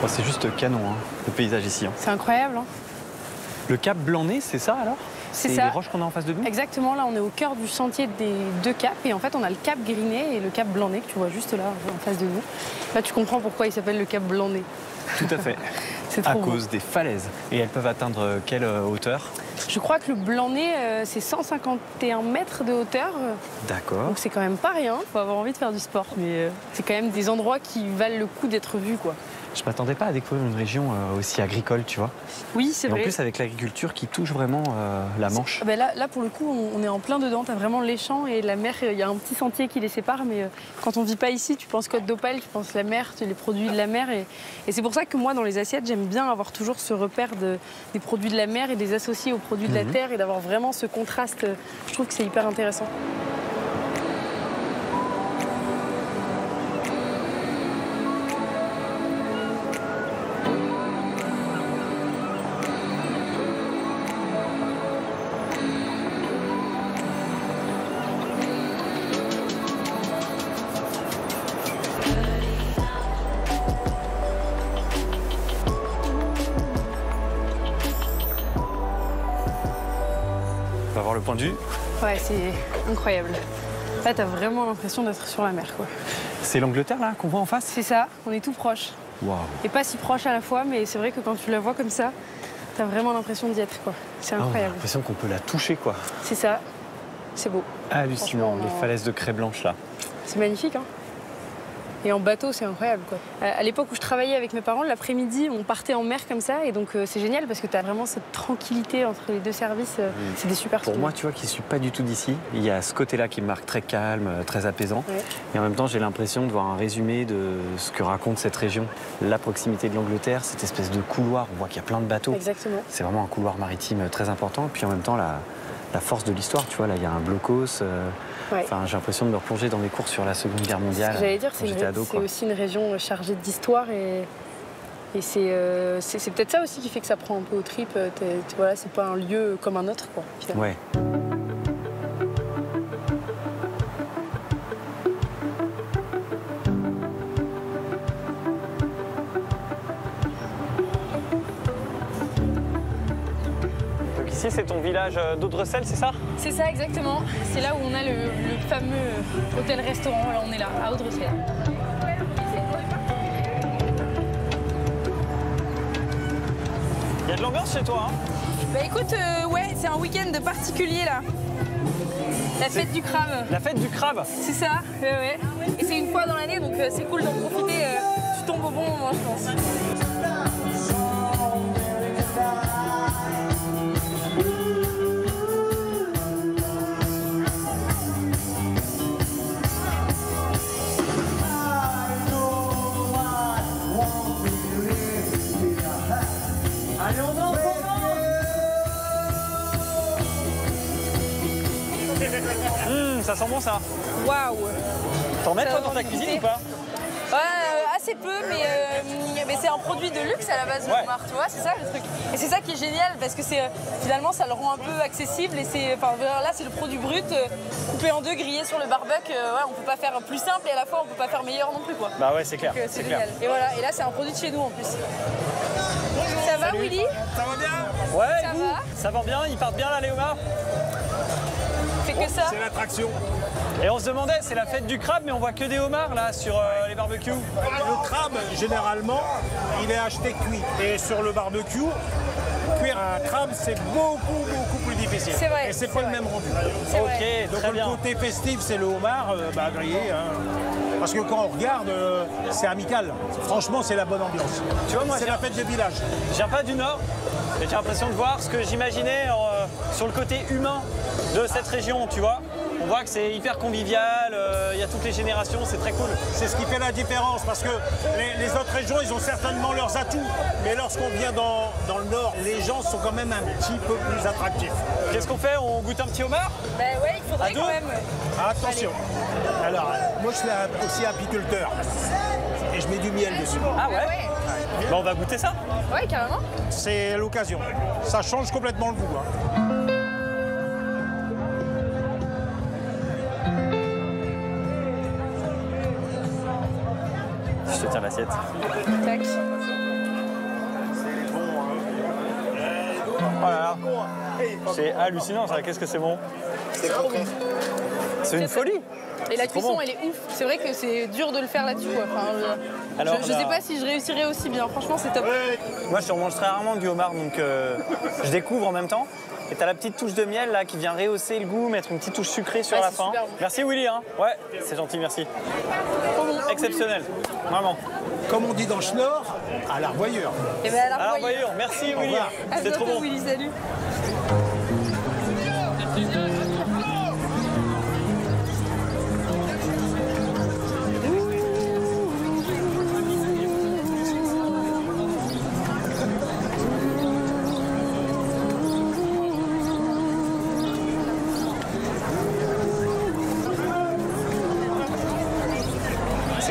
Oh, c'est juste canon, hein, le paysage ici. Hein. C'est incroyable. Hein. Le cap Blanc-Nez, c'est ça alors? C'est ça. ça. Les roches qu'on a en face de nous? Exactement, là on est au cœur du sentier des deux caps et en fait on a le cap Grinet et le cap Blanc-Nez que tu vois juste là en face de nous. Là tu comprends pourquoi il s'appelle le cap Blanc-Nez. Tout à fait. C'est à trop cause des falaises. Et elles peuvent atteindre quelle hauteur? Je crois que le Blanc-Nez c'est 151 mètres de hauteur. D'accord. Donc c'est quand même pas rien, faut avoir envie de faire du sport. Mais c'est quand même des endroits qui valent le coup d'être vus quoi. Je m'attendais pas à découvrir une région aussi agricole, tu vois. Oui, c'est vrai. En plus, avec l'agriculture qui touche vraiment la Manche. Ben là, pour le coup, on est en plein dedans. Tu as vraiment les champs et la mer. Il y a un petit sentier qui les sépare. Mais quand on vit pas ici, tu penses Côte d'Opale, tu penses la mer, les produits de la mer. Et c'est pour ça que moi, dans les assiettes, j'aime bien avoir toujours ce repère des produits de la mer et des associer aux produits de la terre et d'avoir vraiment ce contraste. Je trouve que c'est hyper intéressant. On va voir le point de vue. Ouais, c'est incroyable. Là, t'as vraiment l'impression d'être sur la mer, quoi. C'est l'Angleterre, là, qu'on voit en face? C'est ça, on est tout proche. Waouh. Et pas si proche à la fois, mais c'est vrai que quand tu la vois comme ça, t'as vraiment l'impression d'y être, quoi. C'est On a incroyable. l'impression qu'on peut la toucher, quoi. C'est ça, c'est beau. Hallucinant, les falaises de craie blanche, là. C'est magnifique, hein. Et en bateau, c'est incroyable, quoi. À l'époque où je travaillais avec mes parents, l'après-midi, on partait en mer comme ça. Et donc, c'est génial parce que tu as vraiment cette tranquillité entre les deux services. C'est des super Pour souvenirs. moi, tu vois, qui ne suis pas du tout d'ici, il y a ce côté-là qui me marque très calme, très apaisant. Ouais. Et en même temps, j'ai l'impression de voir un résumé de ce que raconte cette région. La proximité de l'Angleterre, cette espèce de couloir, on voit qu'il y a plein de bateaux. Exactement. C'est vraiment un couloir maritime très important. Et puis en même temps, la force de l'histoire, tu vois, là, il y a un blocos. Ouais. Enfin, j'ai l'impression de me replonger dans les cours sur la Seconde Guerre mondiale. Ce que j'allais dire, c'est aussi une région chargée d'histoire et c'est peut-être ça aussi qui fait que ça prend un peu aux tripes. Voilà, c'est pas un lieu comme un autre, quoi, finalement. Ouais. Donc ici, c'est ton village d'Audrecel, c'est ça? C'est ça, exactement. C'est là où on a le fameux hôtel-restaurant. Là, on est là, à Audrecel. Il y a de l'ambiance chez toi, hein? Bah écoute, ouais, c'est un week-end particulier, là. La fête du crabe. La fête du crabe? C'est ça, ouais. Et c'est une fois dans l'année, donc c'est cool d'en profiter. Tu tombes au bon moment, je pense. Ça sent bon, ça. Waouh! T'en mets, Ça toi, va dans ta en cuisine goûter. ou pas? Assez peu, mais c'est un produit de luxe à la base, le homard, tu vois, c'est ça le truc. Et c'est ça qui est génial, parce que finalement, ça le rend un peu accessible, et là, c'est le produit brut, coupé en deux, grillé sur le barbecue. Ouais, on peut pas faire plus simple, et à la fois, on peut pas faire meilleur non plus, quoi. Bah ouais, c'est clair. Donc, c'est génial. Et voilà, et là, c'est un produit de chez nous, en plus. Ça va, Willy? Ça va bien? Ouais, Ça et vous? va? Ça va bien? Ils partent bien, là, les homards? Fait que ça. C'est l'attraction. Et on se demandait, c'est la fête du crabe, mais on voit que des homards là sur les barbecues. Le crabe, généralement, il est acheté cuit. Et sur le barbecue, cuire un crabe, c'est beaucoup plus difficile. C'est vrai, Et c'est c'est pas le vrai. même rendu. C'est Ok, vrai. Donc très le bien. côté festif, c'est le homard grillé. Hein. Parce que quand on regarde, c'est amical. Franchement, c'est la bonne ambiance. Tu vois, moi, c'est la fête de village. Je viens pas du Nord, et j'ai l'impression de voir ce que j'imaginais sur le côté humain de cette région, tu vois. On voit que c'est hyper convivial, il y a toutes les générations, c'est très cool. C'est ce qui fait la différence, parce que les autres régions, ils ont certainement leurs atouts. Mais lorsqu'on vient dans le Nord, les gens sont quand même un petit peu plus attractifs. Qu'est-ce qu'on fait? On goûte un petit homard? Bah ouais, il faudrait À deux? quand même. Attention. Alors, moi, je suis aussi apiculteur. Et je mets du miel dessus. Ah ouais? Bah, on va goûter ça. Ouais, carrément. C'est l'occasion. Ça change complètement le goût. Hein. Je te tiens l'assiette. Tac. là là. C'est hallucinant ça, qu'est-ce que c'est bon. C'est une folie. Et la cuisson, elle est ouf. C'est vrai que c'est dur de le faire là-dessus. Enfin, alors, je sais pas si je réussirais aussi bien. Franchement, c'est top. Moi, je mange très rarement du homard, donc je découvre en même temps. Et t'as la petite touche de miel là qui vient rehausser le goût, mettre une petite touche sucrée sur la fin. Bon. Merci Willy, hein. Ouais, c'est gentil, merci. Exceptionnel, vraiment. Comme on dit dans le Schnorr, à l'arboyeur. Et ben à l'arboyeur. Merci Willy. C'est trop bon. Willy, salut.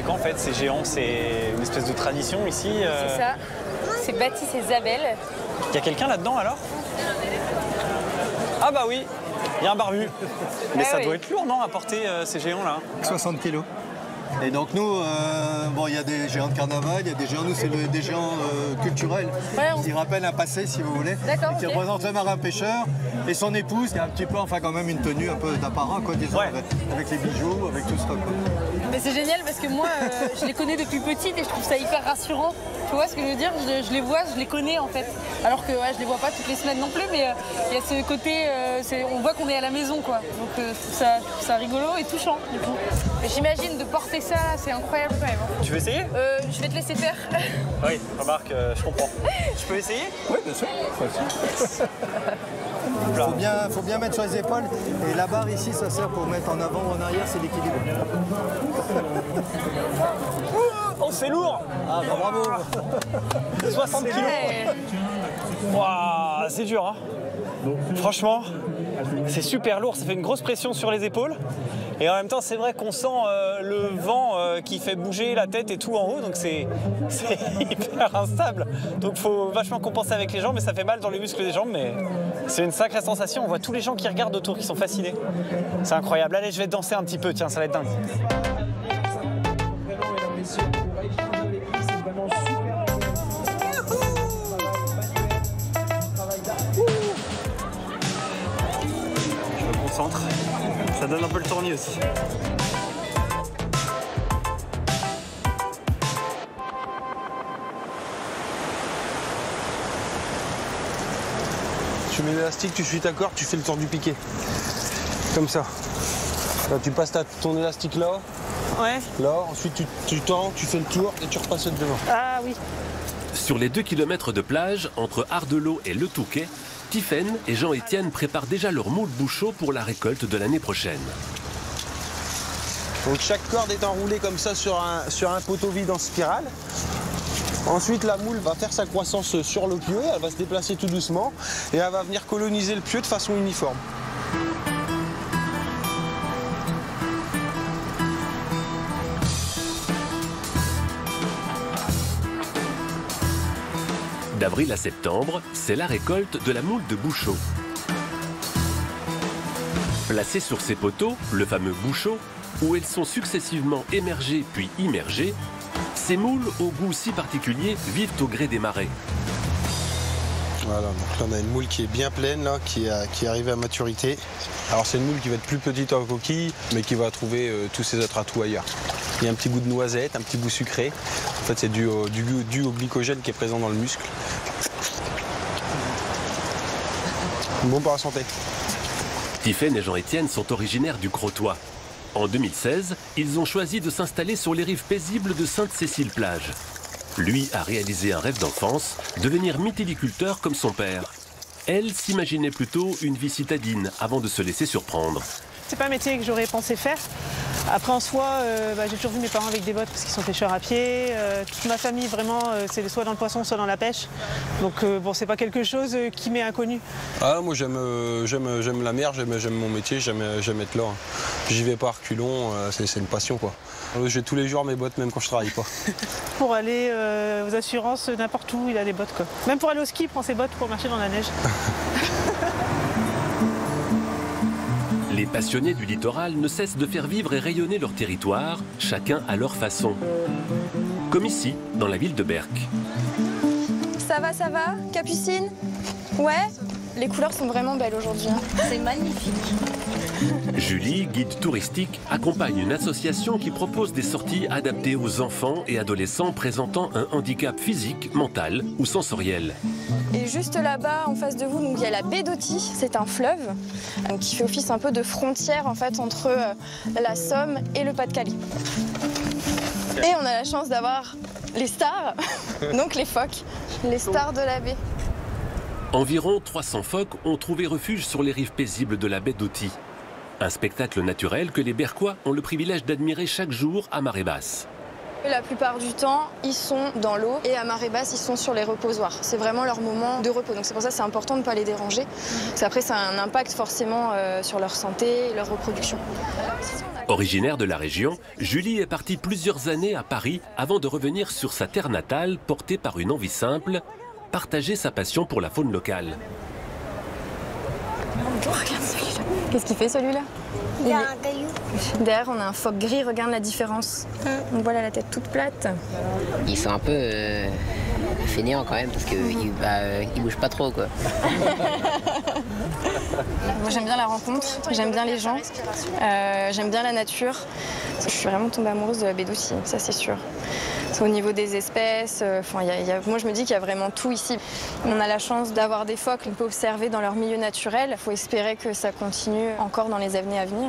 En fait, c'est géant, c'est une espèce de tradition ici. C'est ça, c'est Baptiste et Isabelle. Il y a quelqu'un là-dedans alors? Ah bah oui, il y a un barbu. Mais ça doit être lourd, non, à porter ces géants-là? 60 kilos. Et donc nous, bon, il y a des géants de carnaval, il y a des géants, nous c'est des géants culturels, qui rappellent un passé si vous voulez, qui représentent le marin-pêcheur et son épouse, qui a un petit peu, enfin quand même une tenue un peu d'apparat, quoi, disons, avec les bijoux, avec tout ça, quoi. Mais c'est génial parce que moi, je les connais depuis petite et je trouve ça hyper rassurant. Tu vois ce que je veux dire? Je les vois, je les connais en fait. Alors que je les vois pas toutes les semaines non plus, mais il y a ce côté, on voit qu'on est à la maison, quoi. Donc je trouve ça rigolo et touchant du coup. J'imagine de porter ça, c'est incroyable quand même. Tu veux essayer? Je vais te laisser faire. Oui, remarque, je comprends. Je peux essayer? Oui, bien sûr. Faut bien mettre sur les épaules. Et la barre ici, ça sert pour mettre en avant ou en arrière, c'est l'équilibre. Oh, c'est lourd! Ah, bah, bravo! 60 kilos! Waouh, c'est dur, hein? Franchement, c'est super lourd, ça fait une grosse pression sur les épaules. Et en même temps, c'est vrai qu'on sent le vent qui fait bouger la tête et tout en haut, donc c'est hyper instable. Donc il faut vachement compenser avec les jambes, mais ça fait mal dans les muscles des jambes, mais c'est une sacrée sensation. On voit tous les gens qui regardent autour, qui sont fascinés. C'est incroyable. Allez, je vais danser un petit peu, tiens, ça va être dingue. Je me concentre. Ça donne un peu le tournis aussi. Tu mets l'élastique, tu suis ta corde, tu fais le tour du piquet. Comme ça. Là, tu passes ton élastique là. Ouais. Là, ensuite tu tends, tu fais le tour et tu repasses devant. Ah oui. Sur les 2 km de plage entre Ardelot et Le Touquet, Tiffaine et Jean-Étienne préparent déjà leur moule bouchot pour la récolte de l'année prochaine. Donc chaque corde est enroulée comme ça sur un poteau vide en spirale. Ensuite, la moule va faire sa croissance sur le pieu, elle va se déplacer tout doucement et elle va venir coloniser le pieu de façon uniforme. D'avril à septembre, c'est la récolte de la moule de bouchot. Placées sur ces poteaux, le fameux bouchot, où elles sont successivement émergées puis immergées, ces moules au goût si particulier vivent au gré des marées. Voilà, donc là on a une moule qui est bien pleine, là, qui est arrivée à maturité. Alors c'est une moule qui va être plus petite en coquille, mais qui va trouver tous ses autres atouts ailleurs. Il y a un petit goût de noisette, un petit goût sucré. En fait c'est dû au glycogène qui est présent dans le muscle. Bon pour la santé. Tiffaine et Jean-Étienne sont originaires du Crotoy. En 2016, ils ont choisi de s'installer sur les rives paisibles de Sainte-Cécile-Plage. Lui a réalisé un rêve d'enfance, devenir mytiliculteur comme son père. Elle s'imaginait plutôt une vie citadine avant de se laisser surprendre. C'est pas un métier que j'aurais pensé faire. Après en soi, j'ai toujours vu mes parents avec des bottes parce qu'ils sont pêcheurs à pied. Toute ma famille vraiment, c'est soit dans le poisson, soit dans la pêche. Donc bon, c'est pas quelque chose qui m'est inconnu. Ah, moi j'aime la mer, j'aime mon métier, j'aime être là. J'y vais pas à reculons, c'est une passion quoi. J'ai tous les jours mes bottes même quand je travaille pas. Pour aller aux assurances, n'importe où, il a des bottes quoi. Même pour aller au ski, il prend ses bottes pour marcher dans la neige. Les passionnés du littoral ne cessent de faire vivre et rayonner leur territoire, chacun à leur façon. Comme ici, dans la ville de Berck. Ça va, Capucine? Ouais? Les couleurs sont vraiment belles aujourd'hui. C'est magnifique. Julie, guide touristique, accompagne une association qui propose des sorties adaptées aux enfants et adolescents présentant un handicap physique, mental ou sensoriel. Et juste là-bas, en face de vous, donc, il y a la baie d'Authie. C'est un fleuve donc, qui fait office un peu de frontière en fait, entre la Somme et le Pas-de-Calais. Et on a la chance d'avoir les stars, donc les phoques, les stars de la baie. Environ 300 phoques ont trouvé refuge sur les rives paisibles de la baie d'Authie. Un spectacle naturel que les Berquois ont le privilège d'admirer chaque jour à marée basse. La plupart du temps, ils sont dans l'eau et à marée basse, ils sont sur les reposoirs. C'est vraiment leur moment de repos. Donc c'est pour ça que c'est important de ne pas les déranger. Parce qu'après, ça a un impact forcément sur leur santé et leur reproduction. Originaire de la région, Julie est partie plusieurs années à Paris avant de revenir sur sa terre natale, portée par une envie simple, partager sa passion pour la faune locale. Regarde celui-là. Qu'est-ce qu'il fait celui-là? Il y a un caillou. Derrière, on a un phoque gris, regarde la différence. On voit là la tête toute plate. Ils sont un peu fainéants quand même, parce qu'ils bougent pas trop, quoi. Moi, j'aime bien la rencontre, j'aime bien les gens, j'aime bien la nature. Je suis vraiment tombée amoureuse de la baie d'Authie, ça c'est sûr. Au niveau des espèces, moi je me dis qu'il y a vraiment tout ici. On a la chance d'avoir des phoques qu'on peut observer dans leur milieu naturel. Il faut espérer que ça continue encore dans les années à venir.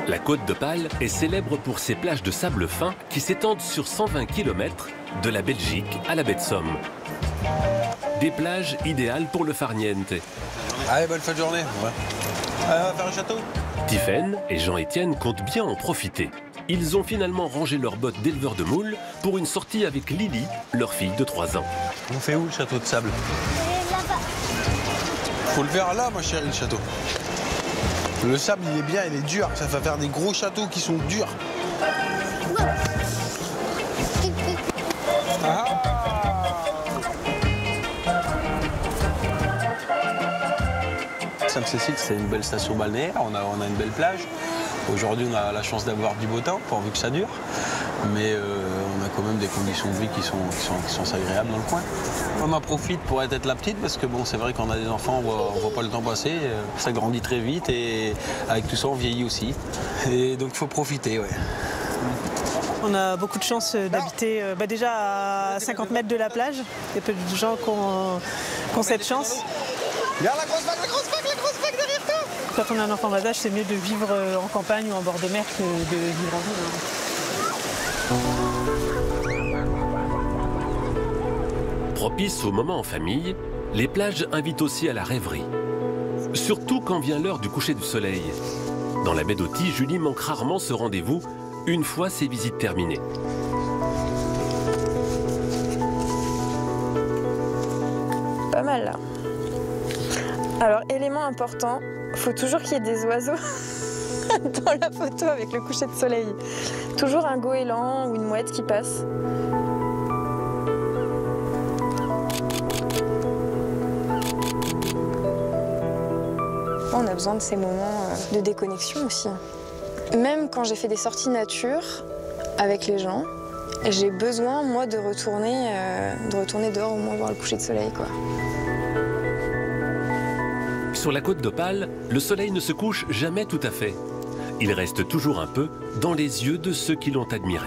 La Côte d'Opale est célèbre pour ses plages de sable fin qui s'étendent sur 120 km de la Belgique à la baie de Somme. Des plages idéales pour le farniente. Allez, bonne fin de journée. Ouais. On va faire un château. Tiphaine et Jean-Étienne comptent bien en profiter. Ils ont finalement rangé leurs bottes d'éleveurs de moules pour une sortie avec Lily, leur fille de 3 ans. On fait où le château de sable? Là-bas. Faut le faire là, ma chérie, le château. Le sable, il est bien, il est dur. Ça va faire des gros châteaux qui sont durs. Ah. Sainte-Cécile, c'est une belle station balnéaire, on a une belle plage. Aujourd'hui, on a la chance d'avoir du beau temps, pourvu que ça dure. Mais on a quand même des conditions de vie qui sont agréables dans le coin. On en profite pour être la petite, parce que bon, c'est vrai qu'on a des enfants, on voit pas le temps passer. Ça grandit très vite et avec tout ça, on vieillit aussi. Et donc, il faut profiter, ouais. On a beaucoup de chance d'habiter déjà à 50 mètres de la plage. Il y a peu de gens qui ont cette chance. Regarde la grosse vague derrière toi! Quand on a un enfant bas âge, c'est mieux de vivre en campagne ou en bord de mer que de vivre en ville. Propice au moment en famille, les plages invitent aussi à la rêverie. Surtout quand vient l'heure du coucher du soleil. Dans la baie d'Authie, Julie manque rarement ce rendez-vous une fois ses visites terminées. Pas mal là. Alors, élément important, il faut toujours qu'il y ait des oiseaux dans la photo avec le coucher de soleil. Toujours un goéland ou une mouette qui passe. On a besoin de ces moments de déconnexion aussi. Même quand j'ai fait des sorties nature avec les gens, j'ai besoin, moi, de retourner dehors au moins voir le coucher de soleil, quoi. Sur la Côte d'Opale, le soleil ne se couche jamais tout à fait. Il reste toujours un peu dans les yeux de ceux qui l'ont admiré.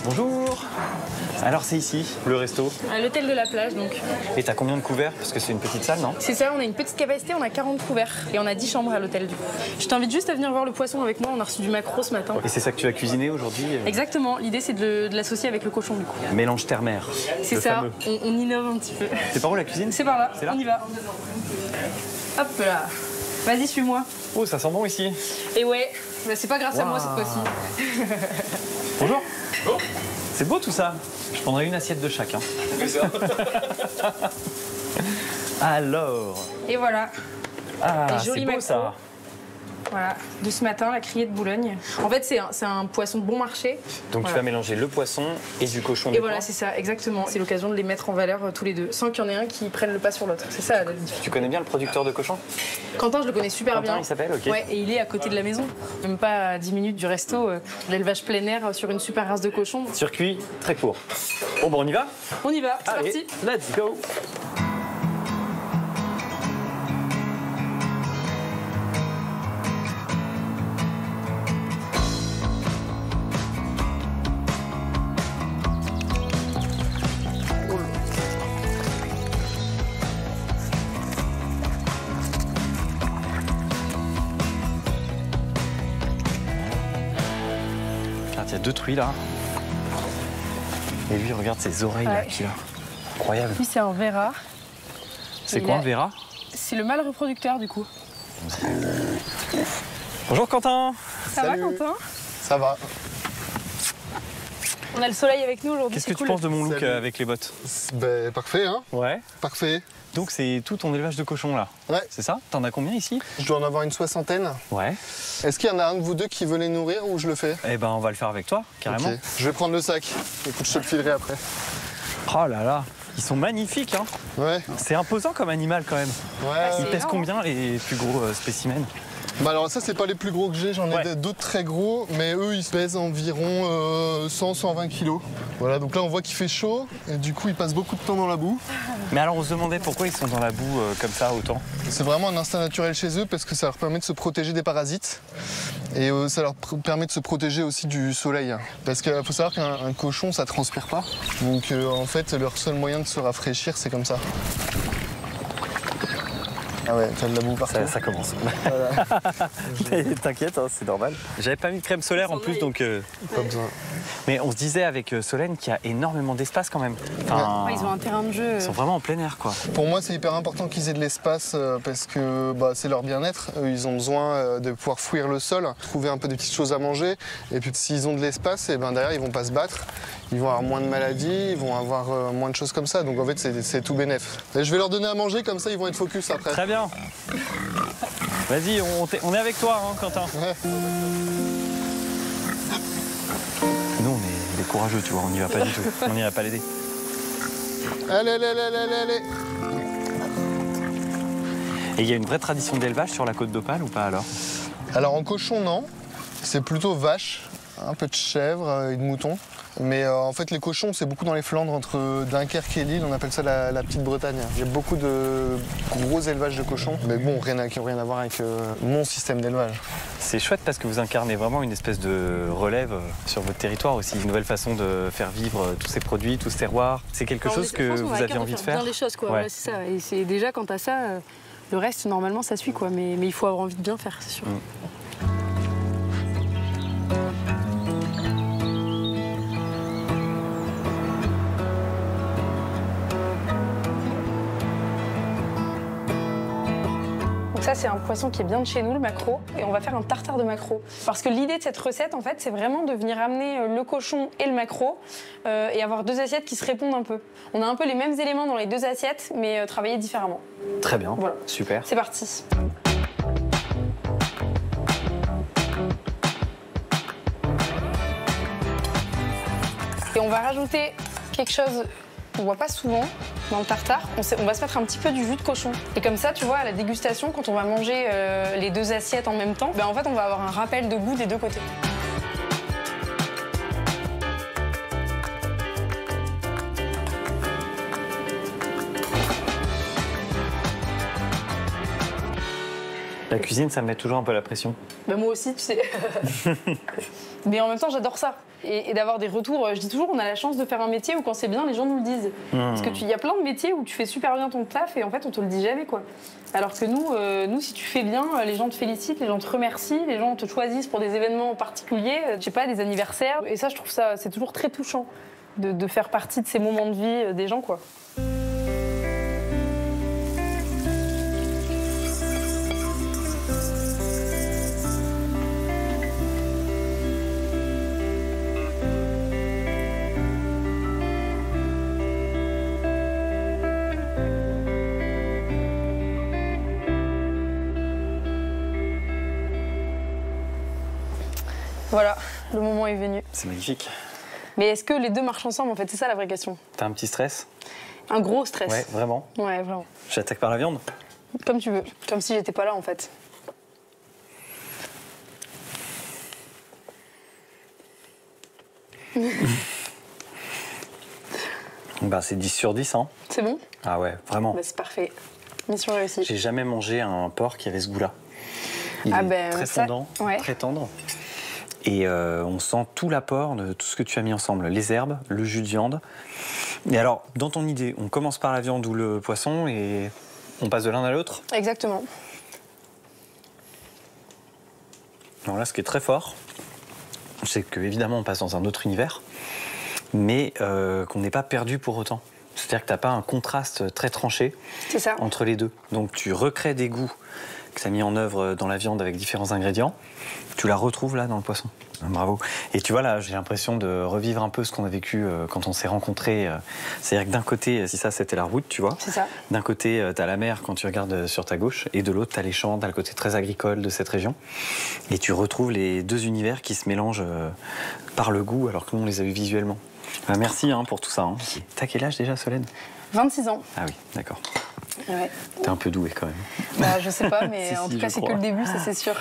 Bonjour. Alors c'est ici, le resto. À l'hôtel de la plage, donc. Et t'as combien de couverts? Parce que c'est une petite salle, non? C'est ça, on a une petite capacité, on a 40 couverts. Et on a 10 chambres à l'hôtel, du coup. Je t'invite juste à venir voir le poisson avec moi, on a reçu du maquereau ce matin. Et c'est ça que tu as cuisiné aujourd'hui? Exactement, l'idée c'est de l'associer avec le cochon, du coup. Mélange terre-mer. C'est ça, on innove un petit peu. C'est par où la cuisine? C'est par là, on y va. Hop là. Vas-y, suis-moi. Oh, ça sent bon ici. Et ouais, bah, c'est pas grâce à moi cette fois-ci. Bonjour. Oh. C'est beau tout ça. Je prendrai une assiette de chacun. Alors. Et voilà. Ah, c'est beau maquereau. ça. Voilà, de ce matin, la criée de Boulogne. En fait, c'est un poisson bon marché. Donc voilà. Tu vas mélanger le poisson et du cochon. Et voilà, c'est ça, exactement. C'est l'occasion de les mettre en valeur tous les deux, sans qu'il y en ait un qui prenne le pas sur l'autre. C'est ça la différence. Tu connais bien le producteur de cochon? Quentin, je le connais super bien. Quentin, il s'appelle, ok. Ouais, et il est à côté de la maison. Même pas à 10 minutes du resto, l'élevage plein air sur une super race de cochon. Circuit très court. Bon, on y va? On y va, c'est Allez, parti. Let's go. Il y a 2 truies là. Et lui, regarde ses oreilles là, qu'il a. Incroyable. Lui, c'est un Vera. C'est quoi un Vera? C'est le mâle reproducteur du coup. Bonjour Quentin. Ça va Quentin? Ça va. On a le soleil avec nous aujourd'hui. Qu'est-ce que tu penses de mon look avec les bottes? Ben, parfait, hein? Ouais. Parfait. Donc c'est tout ton élevage de cochons là? Ouais. C'est ça? T'en as combien ici? Je dois en avoir une 60aine. Ouais. Est-ce qu'il y en a un de vous deux qui veut les nourrir ou je le fais? Eh ben on va le faire avec toi, carrément. Ok. Je vais prendre le sac. Écoute, je te le filerai après. Oh là là, ils sont magnifiques hein. Ouais. C'est imposant comme animal quand même. Ouais. Ils pèsent combien les plus gros spécimens? Bah alors ça c'est pas les plus gros que j'ai, j'en ai d'autres très gros, mais eux ils pèsent environ 100-120 kilos. Voilà, donc là on voit qu'il fait chaud et du coup ils passent beaucoup de temps dans la boue. Mais alors on se demandait pourquoi ils sont dans la boue comme ça autant? C'est vraiment un instinct naturel chez eux parce que ça leur permet de se protéger des parasites et ça leur permet de se protéger aussi du soleil. Parce qu'il faut savoir qu'un cochon ça transpire pas, donc en fait leur seul moyen de se rafraîchir c'est comme ça. Ah ouais, t'as de la boue partout. Ça commence. Voilà. T'inquiète, hein, c'est normal. J'avais pas mis de crème solaire en plus, donc... Pas besoin. Mais on se disait avec Solène qu'il y a énormément d'espace quand même. Enfin, ils ont un terrain de jeu. Ils sont vraiment en plein air, quoi. Pour moi, c'est hyper important qu'ils aient de l'espace parce que c'est leur bien-être. Eux, ils ont besoin de pouvoir fouiller le sol, trouver un peu des petites choses à manger. Et puis s'ils ont de l'espace, et ben derrière, ils vont pas se battre. Ils vont avoir moins de maladies, ils vont avoir moins de choses comme ça. Donc en fait, c'est tout bénef. Et je vais leur donner à manger, comme ça, ils vont être focus après. Très bien. Vas-y, on est avec toi, hein, Quentin. Ouais. Nous, on est des courageux, tu vois, on n'y va pas du tout. On n'ira pas l'aider. Allez, allez, allez, allez, allez. Et il y a une vraie tradition d'élevage sur la côte d'Opale ou pas alors? Alors en cochon, non. C'est plutôt vache, un peu de chèvre et de mouton. Mais en fait, les cochons, c'est beaucoup dans les Flandres, entre Dunkerque et Lille. On appelle ça la Petite Bretagne. Il y a beaucoup de gros élevages de cochons. Mais bon, rien à voir avec mon système d'élevage. C'est chouette parce que vous incarnez vraiment une espèce de relève sur votre territoire aussi. Une nouvelle façon de faire vivre tous ces produits, tout ce terroir. C'est quelque chose que vous aviez envie de faire? Bien les choses, quoi. Ouais. Ouais, c'est ça. Et c'est déjà, quand t'as ça, le reste, normalement, ça suit, quoi. Mais il faut avoir envie de bien faire, c'est sûr. Ça, c'est un poisson qui est bien de chez nous, le maquereau, et on va faire un tartare de maquereau. Parce que l'idée de cette recette, en fait, c'est vraiment de venir amener le cochon et le maquereau et avoir deux assiettes qui se répondent un peu. On a un peu les mêmes éléments dans les deux assiettes, mais travaillés différemment. Très bien, voilà. Super. C'est parti. Et on va rajouter quelque chose qu'on voit pas souvent dans le tartare. On va se mettre un petit peu du jus de cochon. Et comme ça, tu vois, à la dégustation, quand on va manger les deux assiettes en même temps, en fait, on va avoir un rappel de goût des deux côtés. La cuisine, ça me met toujours un peu la pression. Moi aussi, tu sais. Mais en même temps, j'adore ça. Et d'avoir des retours. Je dis toujours, on a la chance de faire un métier où quand c'est bien, les gens nous le disent. Parce que y a plein de métiers où tu fais super bien ton taf et en fait, on te le dit jamais, quoi. Alors que nous, si tu fais bien, les gens te félicitent, les gens te remercient, les gens te choisissent pour des événements particuliers, je sais pas, des anniversaires. Et ça, je trouve ça, c'est toujours très touchant de faire partie de ces moments de vie des gens, quoi. Voilà, le moment est venu. C'est magnifique. Mais est-ce que les deux marchent ensemble, en fait? C'est ça la vraie question. T'as un petit stress? Un gros stress. Ouais, vraiment? Ouais, vraiment. J'attaque par la viande? Comme tu veux. Comme si j'étais pas là, en fait. Bah, c'est 10 sur 10, hein. C'est bon? Ah ouais, vraiment. Bah, c'est parfait. Mission réussie. J'ai jamais mangé un porc qui avait ce goût-là. Il est très fondant, très tendre. Et on sent tout l'apport de tout ce que tu as mis ensemble. Les herbes, le jus de viande. Et alors, dans ton idée, on commence par la viande ou le poisson et on passe de l'un à l'autre? Exactement. Alors là, ce qui est très fort, c'est qu'évidemment, on passe dans un autre univers, mais qu'on n'est pas perdu pour autant. C'est-à-dire que tu n'as pas un contraste très tranché entre les deux. Donc tu recrées des goûts que tu as mis en œuvre dans la viande avec différents ingrédients. Tu la retrouves là dans le poisson. Bravo. Et tu vois là, j'ai l'impression de revivre un peu ce qu'on a vécu quand on s'est rencontrés. C'est-à-dire que d'un côté, si ça c'était la route, tu vois. C'est ça. D'un côté, tu as la mer quand tu regardes sur ta gauche, et de l'autre, tu as les champs, tu as le côté très agricole de cette région. Et tu retrouves les deux univers qui se mélangent par le goût, alors que nous, on les a vus visuellement. Merci pour tout ça. Hein. T'as quel âge déjà, Solène? 26 ans. Ah oui, d'accord. Ouais. T'es un peu douée quand même. Bah, je sais pas, mais si, en tout je cas, c'est que crois. le début, ça c'est sûr.